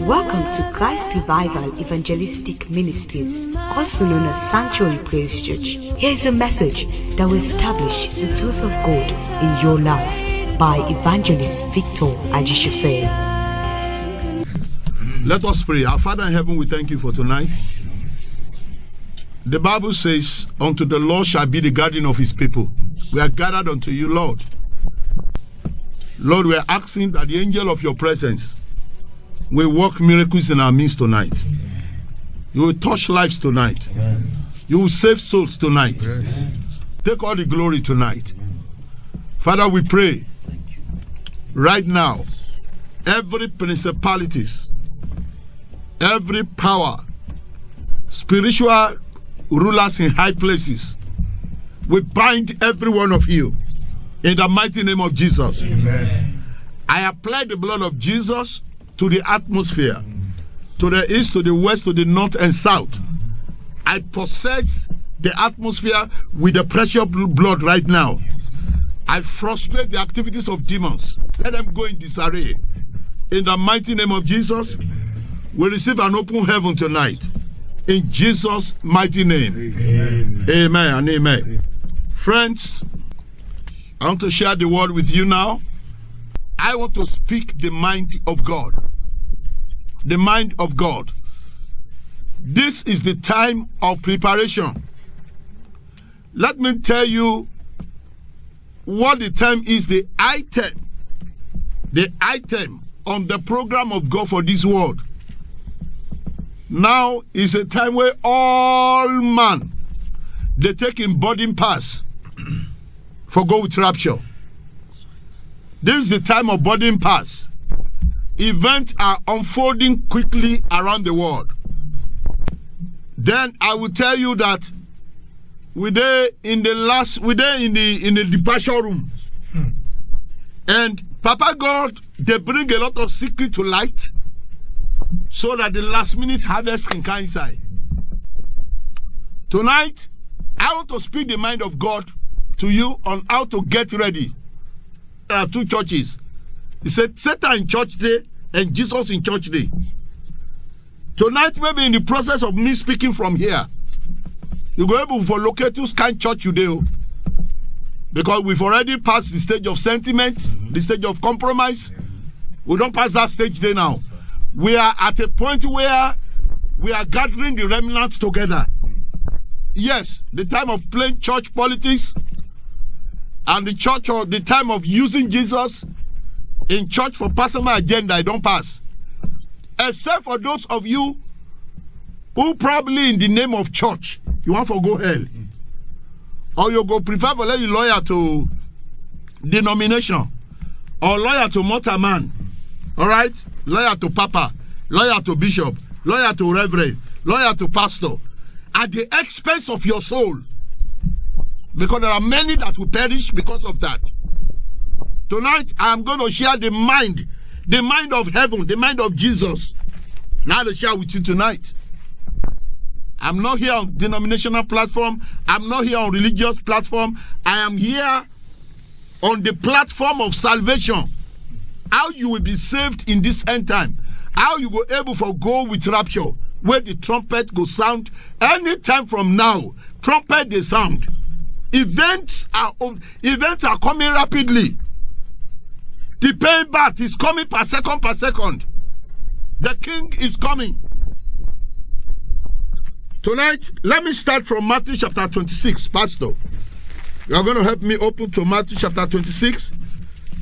Welcome to Christ Revival Evangelistic Ministries, also known as Sanctuary Praise Church. Here is a message that will establish the truth of God in your life by Evangelist Victor Ajishefe. Let us pray. Our Father in heaven, we thank you for tonight. The Bible says, unto the Lord shall be the guardian of his people. We are gathered unto you, Lord. Lord, we are asking that the angel of your presence will work miracles in our midst tonight. You will touch lives tonight. You will save souls tonight. Take all the glory tonight. Father, we pray right now, every principalities, every power, spiritual rulers in high places, we bind every one of you in the mighty name of Jesus. Amen. I apply the blood of Jesus to the atmosphere, to the east, to the west, to the north and south. I possess the atmosphere with the precious blood right now. I frustrate the activities of demons. Let them go in disarray. In the mighty name of Jesus, we receive an open heaven tonight. In Jesus' mighty name. Amen. Amen and amen. Friends, I want to share the word with you now. I want to speak the mind of God. The mind of God. This is the time of preparation. Let me tell you what the time is, the item on the program of God for this world. Now is a time where all man, they take in boarding pass for go with rapture. This is the time of boarding pass. Events are unfolding quickly around the world. Then I will tell you that we're there in the departure room. And Papa God, they bring a lot of secret to light so that the last minute harvest can come inside. Tonight, I want to speak the mind of God to you on how to get ready. There are two churches. He said Satan in church day and Jesus in church day. Tonight, maybe in the process of me speaking from here, you go able to locate who's kind church today. Because we've already passed the stage of sentiment, the stage of compromise. We don't pass that stage there now. We are at a point where we are gathering the remnants together. Yes, the time of playing church politics and the church, or the time of using Jesus in church for personal agenda, I don't pass. Except for those of you who probably in the name of church, you want to go hell. Or you go prefer to let you lawyer to denomination or lawyer to mortal man. All right? Lawyer to papa, lawyer to bishop, lawyer to reverend, lawyer to pastor, at the expense of your soul. Because there are many that will perish because of that. Tonight, I am going to share the mind of heaven, the mind of Jesus. Now to share with you tonight. I'm not here on denominational platform. I'm not here on religious platform. I am here on the platform of salvation. How you will be saved in this end time. How you will able to go with rapture. Where the trumpet go sound. Anytime from now, trumpet they sound. Events are coming rapidly. The payback is coming per second. The king is coming. Tonight, let me start from Matthew chapter 26, Pastor. You are going to help me open to Matthew chapter 26.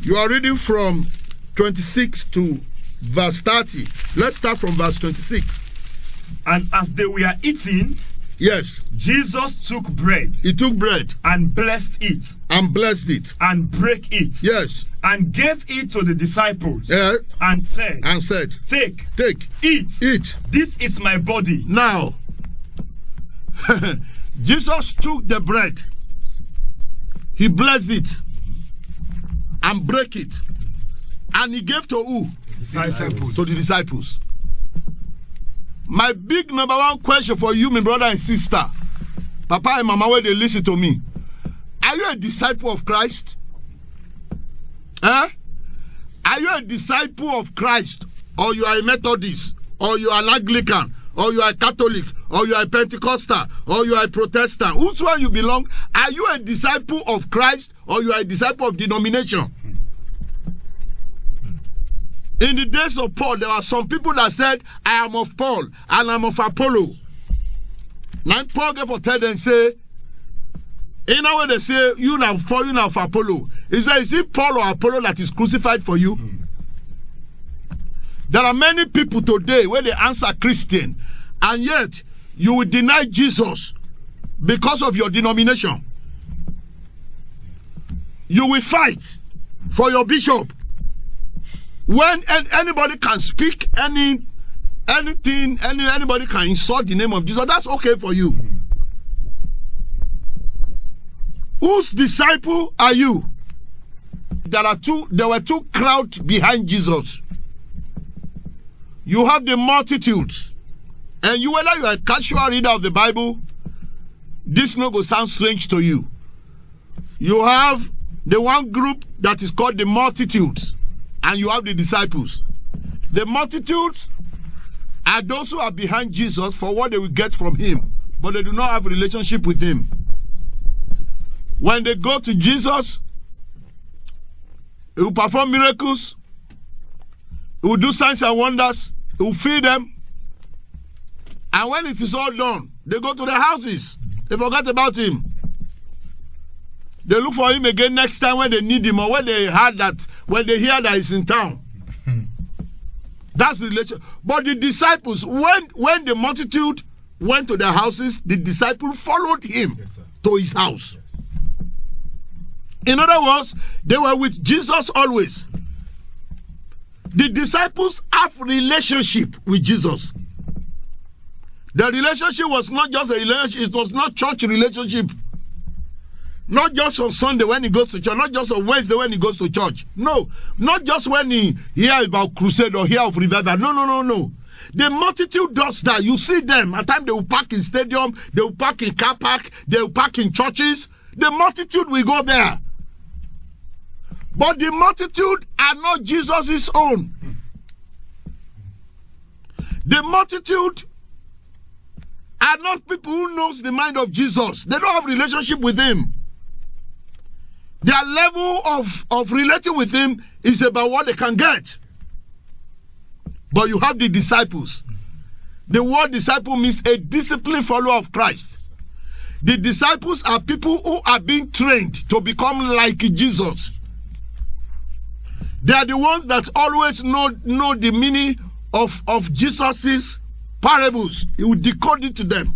You are reading from 26 to verse 30. Let's start from verse 26. And as they were eating, yes, Jesus took bread. He took bread and blessed it. And blessed it. And break it. Yes. And gave it to the disciples. Yeah. And said, Take, eat. This is my body. Now, Jesus took the bread. He blessed it. And break it. And he gave to who? Disciples. To the disciples. My big number one question for you, my brother and sister, Papa and Mama, where they listen to me. Are you a disciple of Christ? Are you a disciple of Christ or you are a Methodist, or you are an Anglican, or you are a Catholic, or you are a Pentecostal, or you are a Protestant, which one you belong? Are you a disciple of Christ, or you are a disciple of denomination? In the days of Paul, there were some people that said, I am of Paul, and I am of Apollo. Now Paul gave for tell them, say, in a way they say, you now of Paul, you now of Apollo. He said, is it Paul or Apollo that is crucified for you? There are many people today where they answer Christian, and yet you will deny Jesus because of your denomination. You will fight for your bishop. When anybody can speak anything, anybody can insult the name of Jesus, that's okay for you. Whose disciple are you? There were two crowds behind Jesus. You have the multitudes, and you, whether you are a casual reader of the Bible, this no go sound strange to you. You have the one group that is called the multitudes, and you have the disciples. The multitudes are those who are behind Jesus for what they will get from him, but they do not have a relationship with him. When they go to Jesus, he will perform miracles, he will do signs and wonders, he will feed them, and when it is all done, they go to their houses. They forget about him. They look for him again next time when they need him, or when they hear that he's in town. That's the relation. But the disciples, when the multitude went to their houses, the disciples followed him to his house. Yes. In other words, they were with Jesus always. The disciples have relationship with Jesus. The relationship was not just a relationship, it was not church relationship. Not just on Sunday when he goes to church, not just on Wednesday when he goes to church. No, not just when he hears about crusade or hear of revival. No. The multitude does that. You see them. At times they will park in stadium, they will park in car park, they will park in churches. The multitude will go there. But the multitude are not Jesus' own. The multitude are not people who knows the mind of Jesus. They don't have a relationship with him. Their level of relating with him is about what they can get. But you have the disciples. The word disciple means a disciplined follower of Christ. The disciples are people who are being trained to become like Jesus. They are the ones that always know the meaning of Jesus's parables. He will decode it to them.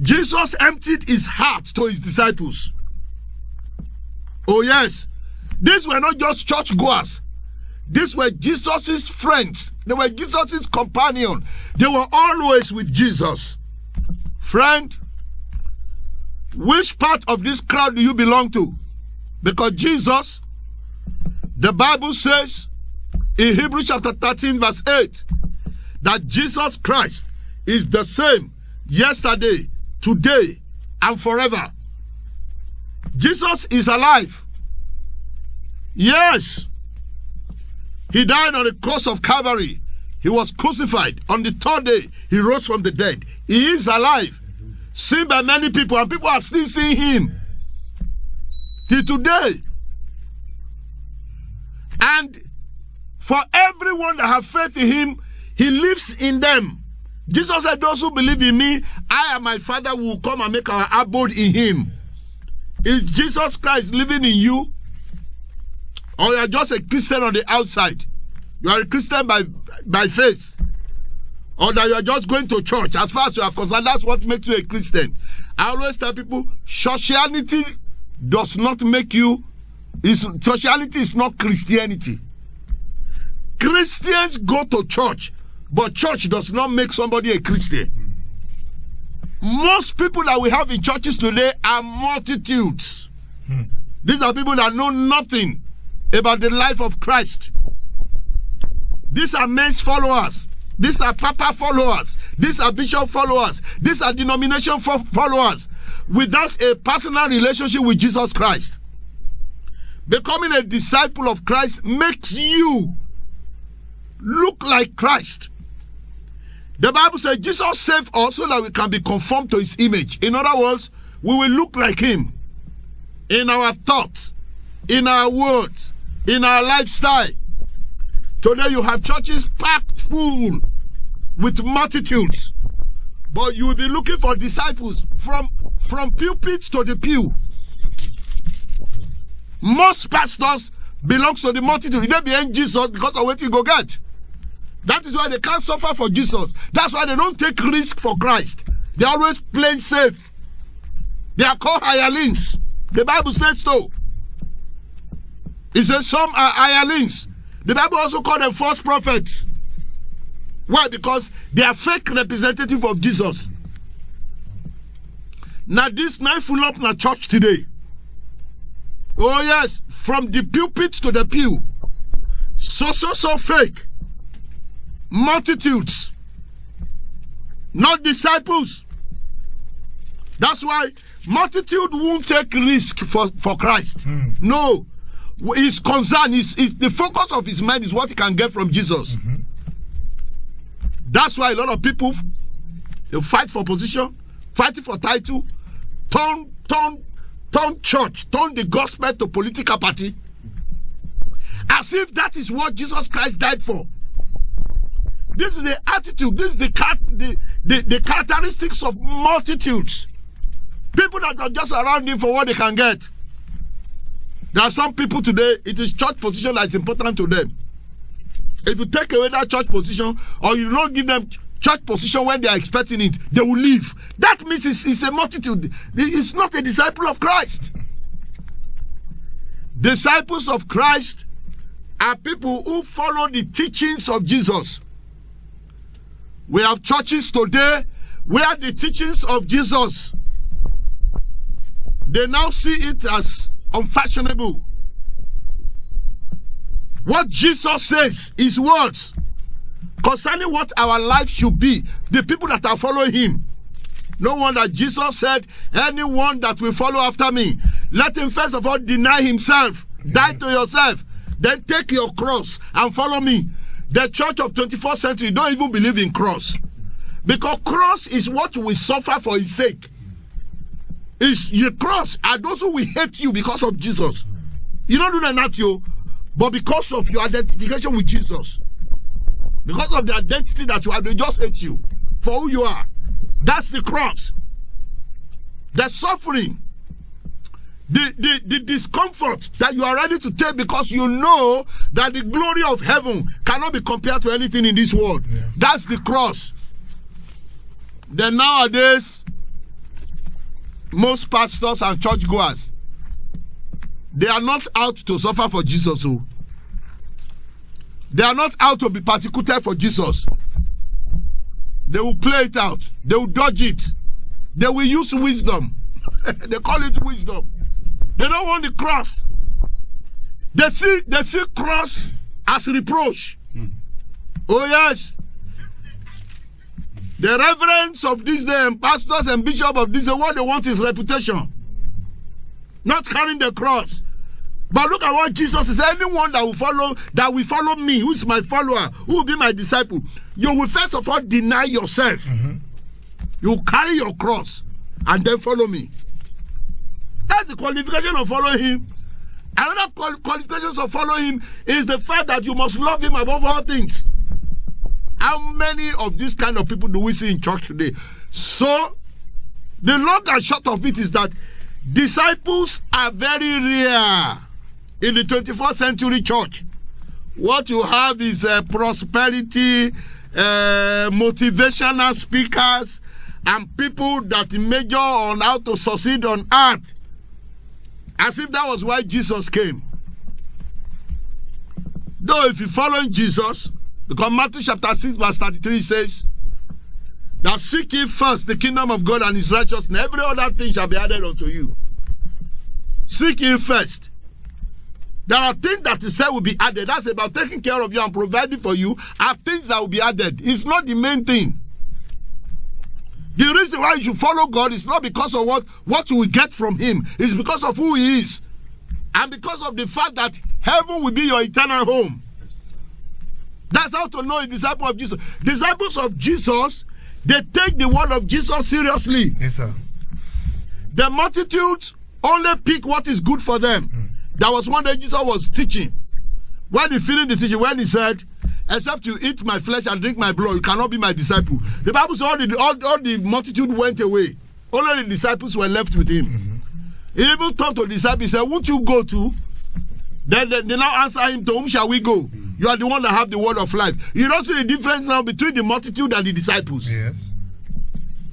Jesus emptied his heart to his disciples. Oh yes, these were not just churchgoers. These were Jesus's friends. They were Jesus's companion. They were always with Jesus. Friend, which part of this crowd do you belong to? Because Jesus, the Bible says in Hebrews chapter 13 verse 8 that Jesus Christ is the same yesterday, today, and forever. Jesus is alive. Yes. He died on the cross of Calvary. He was crucified. On the third day, he rose from the dead. He is alive. Seen by many people, and people are still seeing him. Till today. And for everyone that have faith in him, he lives in them. Jesus said, those who believe in me, I and my Father will come and make our abode in him. Is Jesus Christ living in you? Or you are just a Christian on the outside? You are a Christian by faith? Or that you are just going to church? As far as you are concerned, that's what makes you a Christian. I always tell people, sociality does not make you, sociality is not Christianity. Christians go to church, but church does not make somebody a Christian. Most people that we have in churches today are multitudes. These are people that know nothing about the life of Christ. These are men's followers. These are papa followers. These are bishop followers. These are denomination followers without a personal relationship with Jesus Christ. Becoming a disciple of Christ makes you look like Christ. The Bible says Jesus saved us so that we can be conformed to his image. In other words, we will look like him in our thoughts, in our words, in our lifestyle. Today you have churches packed full with multitudes, but you will be looking for disciples from pulpit to the pew. Most pastors belong to the multitude. They behind Jesus because of what you go get. That is why they can't suffer for Jesus. That's why they don't take risk for Christ. They always play safe. They are called hirelings. The Bible says so. It says some are hirelings. The Bible also called them false prophets. Why? Because they are fake representative of Jesus. Now this night full up in a church today. Oh yes, from the pulpit to the pew. So fake. Multitudes. Not disciples. That's why multitude won't take risk for Christ. No. His concern is the focus of his mind is what he can get from Jesus. That's why a lot of people they fight for position, fighting for title, turn church, turn the gospel to political party, as if that is what Jesus Christ died for. This is the attitude, this is the characteristics of multitudes. People that are just around him for what they can get. There are some people today, it is church position that is important to them. If you take away that church position, or you don't give them church position when they are expecting it, they will leave. That means it's a multitude. It's not a disciple of Christ. Disciples of Christ are people who follow the teachings of Jesus. We have churches today where the teachings of Jesus, they now see it as unfashionable. What Jesus says, his words, concerning what our life should be, the people that are following him. No wonder Jesus said, anyone that will follow after me, let him first of all deny himself, die to yourself, then take your cross and follow me. The church of 21st century don't even believe in cross. Because cross is what we suffer for his sake. It's your cross are those who will hate you because of Jesus. You don't do that not you, but because of your identification with Jesus. Because of the identity that you have, they just hate you for who you are. That's the cross. The suffering. The discomfort that you are ready to take because you know that the glory of heaven cannot be compared to anything in this world. Yeah. That's the cross. Then nowadays, most pastors and churchgoers, they are not out to suffer for Jesus. They are not out to be persecuted for Jesus. They will play it out. They will dodge it. They will use wisdom. They call it wisdom. They don't want the cross. They see cross as reproach. Oh yes. The reverends of this day and pastors and bishops of this day, what they want is reputation. Not carrying the cross. But look at what Jesus says. Anyone that will follow me, who is my follower, who will be my disciple, you will first of all deny yourself. You will carry your cross and then follow me. That's the qualification of following him. Another qualification of following him is the fact that you must love him above all things. How many of these kind of people do we see in church today? So, the long and short of it is that disciples are very rare in the 21st century church. What you have is prosperity, motivational speakers, and people that major on how to succeed on earth. As if that was why Jesus came. Though if you follow Jesus, because Matthew chapter 6 verse 33 says, that seek ye first the kingdom of God and his righteousness, every other thing shall be added unto you. Seek ye first. There are things that he said will be added. That's about taking care of you and providing for you are things that will be added. It's not the main thing. The reason why you should follow God is not because of what you will get from him. It's because of who he is. And because of the fact that heaven will be your eternal home. That's how to know a disciple of Jesus. Disciples of Jesus, they take the word of Jesus seriously. Yes, sir. The multitudes only pick what is good for them. That was one day Jesus was teaching. When he finished the teaching, when he said, except you eat my flesh and drink my blood, you cannot be my disciple. The Bible says all the multitude went away. Only the disciples were left with him. He even turned to the disciples and said, won't you go too? Then they now answer him, to whom shall we go? You are the one that have the word of life. You don't see the difference now between the multitude and the disciples. Yes.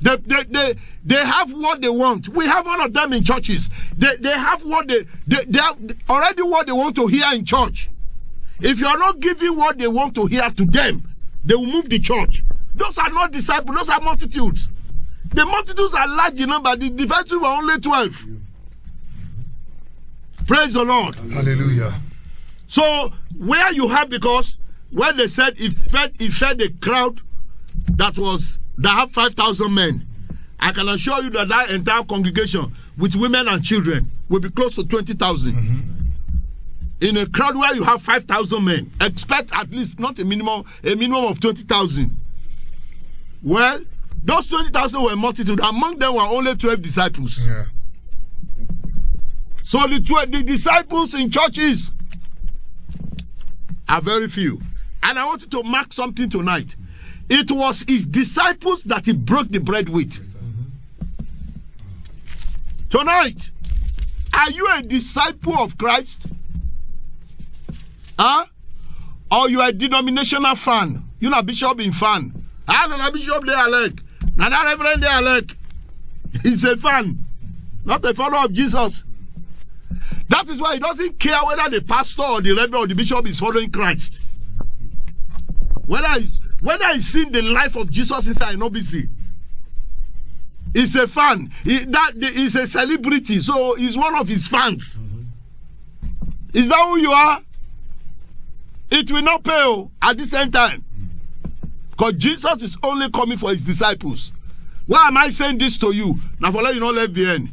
They have what they want. We have one of them in churches. They have what they have already what they want to hear in church. If you are not giving what they want to hear to them, they will move the church. Those are not disciples, those are multitudes. The multitudes are large in number, the disciples were only 12. Praise the Lord. Hallelujah. So where you have, because when they said he fed a crowd that have 5,000 men, I can assure you that entire congregation with women and children will be close to 20,000. In a crowd where you have 5,000 men, expect at least not a minimum of 20,000. Well, those 20,000 were a multitude. Among them were only 12 disciples. Yeah. So the disciples in churches are very few. And I want you to mark something tonight. It was his disciples that he broke the bread with. Tonight, are you a disciple of Christ? Or you are a denominational fan? You know, bishop in fan. Not a bishop they are like. Not a reverend they are like. He's a fan, not a follower of Jesus. That is why he doesn't care whether the pastor or the reverend or the bishop is following Christ. Whether he's seen the life of Jesus inside an OBC. He's a fan. He's a celebrity, so he's one of his fans. Is that who you are? It will not pay at the same time. Because Jesus is only coming for his disciples. Why am I saying this to you? Now for let you not left behind.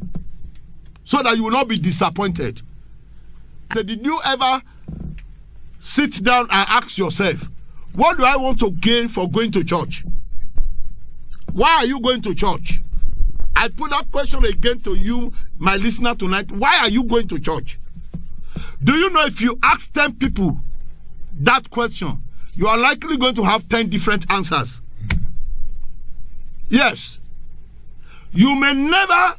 So that you will not be disappointed. So did you ever sit down and ask yourself, what do I want to gain for going to church? Why are you going to church? I put that question again to you, my listener, tonight. Why are you going to church? Do you know if you ask 10 people that question, you are likely going to have 10 different answers? Yes. You may never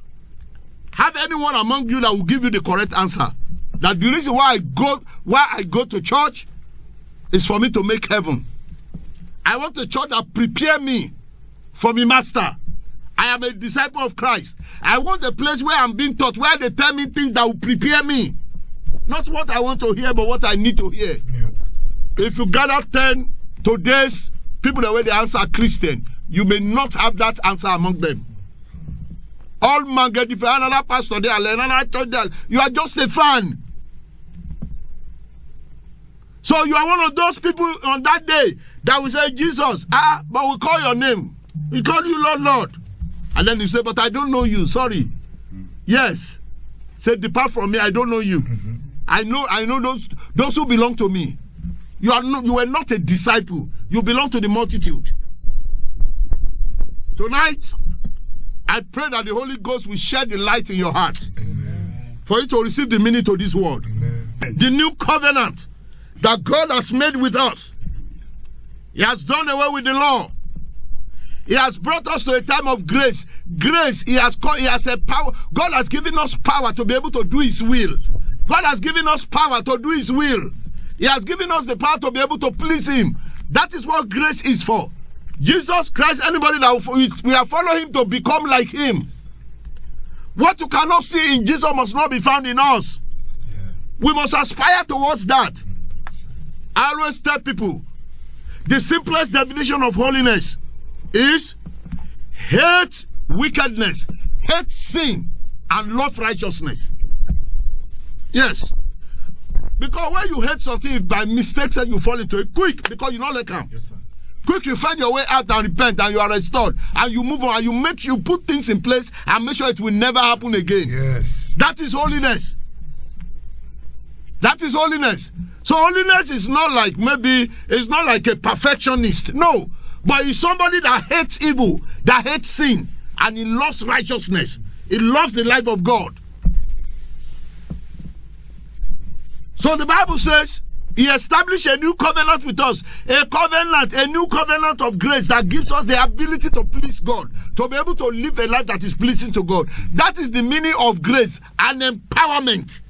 have anyone among you that will give you the correct answer. That the reason why I go to church is for me to make heaven. I want a church that prepare me for my master. I am a disciple of Christ. I want a place where I'm being taught, where they tell me things that will prepare me. Not what I want to hear, but what I need to hear. Yeah. If you gather 10 today's people the way they answer Christian, you may not have that answer among them. All man get different. Another pastor there, another church there. You are just a fan. So you are one of those people on that day that will say, Jesus, but we call your name. We call you Lord, Lord. And then you say, but I don't know you. Sorry. Yes. Say, depart from me. I don't know you. I know those who belong to me. You are not a disciple. You belong to the multitude. Tonight, I pray that the Holy Ghost will shed the light in your heart. Amen. For you to receive the meaning to this word. Amen. The new covenant that God has made with us. He has done away with the law. He has brought us to a time of grace. Grace, he has a power. God has given us power to be able to do his will. God has given us power to do his will. He has given us the power to be able to please him. That is what grace is for. Jesus Christ, anybody that we are following him to become like him. What you cannot see in Jesus must not be found in us. Yeah. We must aspire towards that. I always tell people, the simplest definition of holiness is hate wickedness, hate sin, and love righteousness. Yes. Because when you hate something by mistake, you fall into it quick because you don't like him. Yes, sir. Quick, you find your way out and repent, and you are restored, and you move on, and you put things in place and make sure it will never happen again. Yes. That is holiness. That is holiness. So So holiness is not like it's not like a perfectionist. No. But it's somebody that hates evil, that hates sin, and he loves righteousness. He loves the life of God. So the Bible says he established a new covenant with us. A new covenant of grace that gives us the ability to please God, to be able to live a life that is pleasing to God. That is the meaning of grace, an empowerment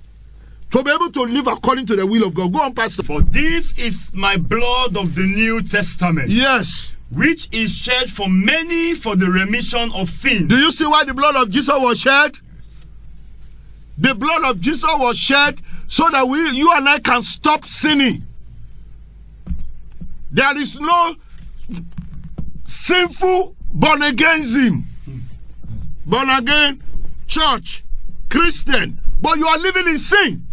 to be able to live according to the will of God. Go on, Pastor. For this is my blood of the New Testament. Yes. Which is shed for many for the remission of sin. Do you see why the blood of Jesus was shed? The blood of Jesus was shed so that you and I can stop sinning. There is no sinful born againism. Born again, church, Christian, but you are living in sin.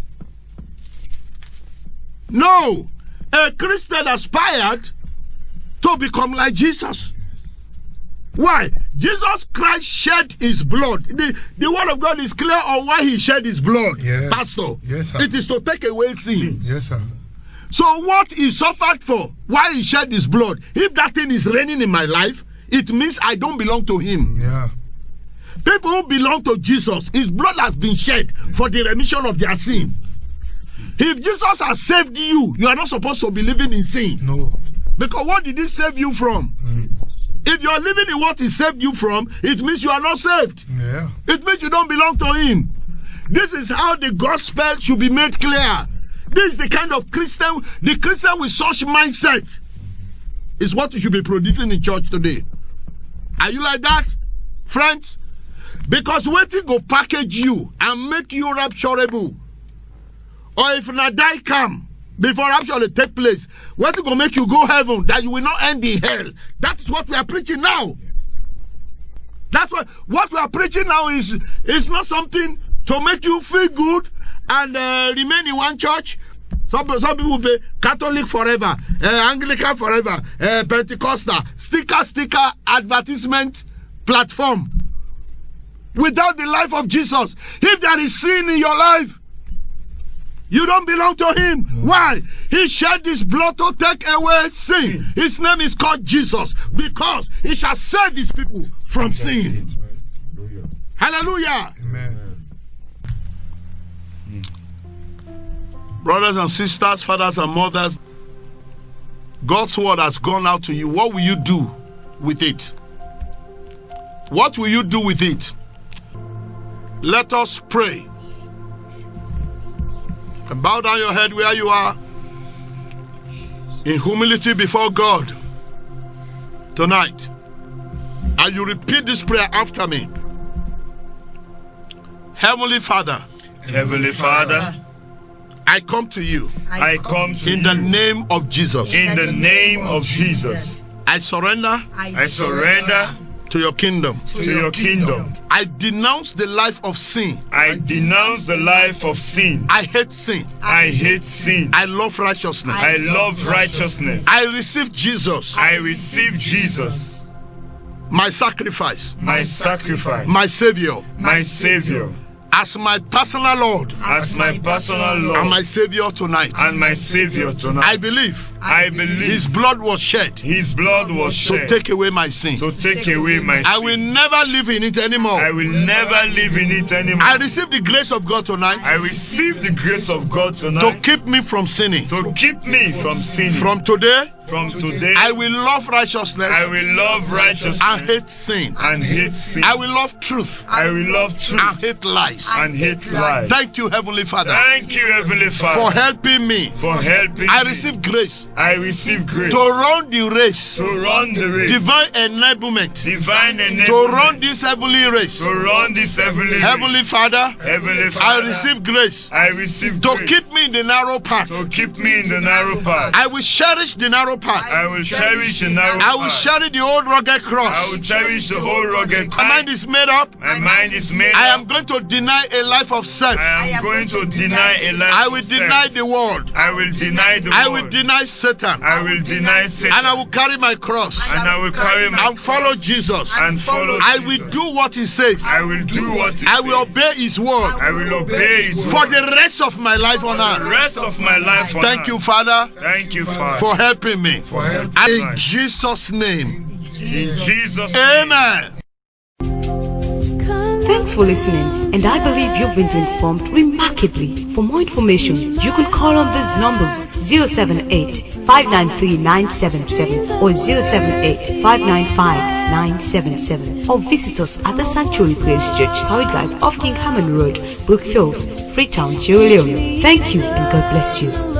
No, a Christian aspired to become like Jesus. Why? Jesus Christ shed his blood. The word of God is clear on why he shed his blood, yes. Pastor. Yes, sir. It is to take away sin. Yes, sir. So what he suffered for, why he shed his blood, if that thing is reigning in my life, it means I don't belong to him. Yeah. People who belong to Jesus, his blood has been shed for the remission of their sins. If Jesus has saved you, you are not supposed to be living in sin. No. Because what did he save you from? If you are living in what he saved you from, it means you are not saved. Yeah. It means you don't belong to him. This is how the gospel should be made clear. This is the kind of Christian, the Christian with such mindset is what you should be producing in church today. Are you like that, friends? Because waiting go package you and make you rapturable. Or if not die come, before rapture will take place, what is going to make you go heaven, that you will not end in hell? That's what we are preaching now. That's what we are preaching now is not something to make you feel good and remain in one church. Some people will be Catholic forever, Anglican forever, Pentecostal, sticker, advertisement platform. Without the life of Jesus, if there is sin in your life, you don't belong to him. No. Why? He shed his blood to take away sin. His name is called Jesus because he shall save his people from sin. Hallelujah. Amen. Brothers and sisters, fathers and mothers, God's word has gone out to you. What will you do with it? What will you do with it? Let us pray. And bow down your head where you are in humility before God tonight. And you repeat this prayer after me. Heavenly Father. Heavenly Father. I come to you. I come to you. In the name of Jesus. In the name of Jesus. I surrender. I surrender. To your kingdom. To your kingdom. I denounce the life of sin. I denounce the life of sin. I hate sin. I hate sin. I love righteousness. I love righteousness. I receive Jesus. I receive Jesus. My sacrifice. My sacrifice. My Savior. My Savior. As my personal Lord. As my personal Lord. And my Savior tonight. And my Savior tonight. I believe. I believe. His blood was shed. His blood was shed. To take away my sin. To take away my sin. I will never live in it anymore. I will never live in it anymore. I receive the grace of God tonight. I receive the grace of God tonight. To keep me from sinning. To keep me from sinning. From today. From today, I will love righteousness. I will love righteousness. And hate sin. And hate sin. I will love truth. I will love truth. And hate lies. And hate lies. Thank you, Heavenly Father. Thank you, Heavenly Father. For helping me. For helping me. I receive grace. I receive grace. To run the race. To run the race. Divine enablement. Divine enablement. To run this heavenly race. To run this heavenly race. Heavenly Father. Heavenly Father. I receive grace. I receive to grace. Keep me in the narrow path. To keep me in the narrow path. I will cherish the narrow path. I will cherish the narrow I will path. cherish the old rugged I cross. will cherish the whole rugged My path. mind is made up. My mind is made I up. am going to deny a life of self. I am going to deny a life I will of deny self. the world. I will deny the I world. will deny Satan. I will deny Satan. And I will carry my cross And I will carry my and follow Jesus. and follow I Jesus. will do what he says. I will do what he I will says. obey his word I will obey his for word. the rest of my life on The earth. rest of my life on Thank earth. you, Father, Thank you, Father. for helping me. And in Right. Jesus' name, In Jesus' name. amen. Thanks for listening, and I believe you've been transformed remarkably. For more information, you can call on these numbers 078-593-977 or 078-595-977, or visit us at the Sanctuary Praise Church, Surrey Drive off King Hammond Road, Brookfields, Freetown, Sierra Leone. Thank you and God bless you.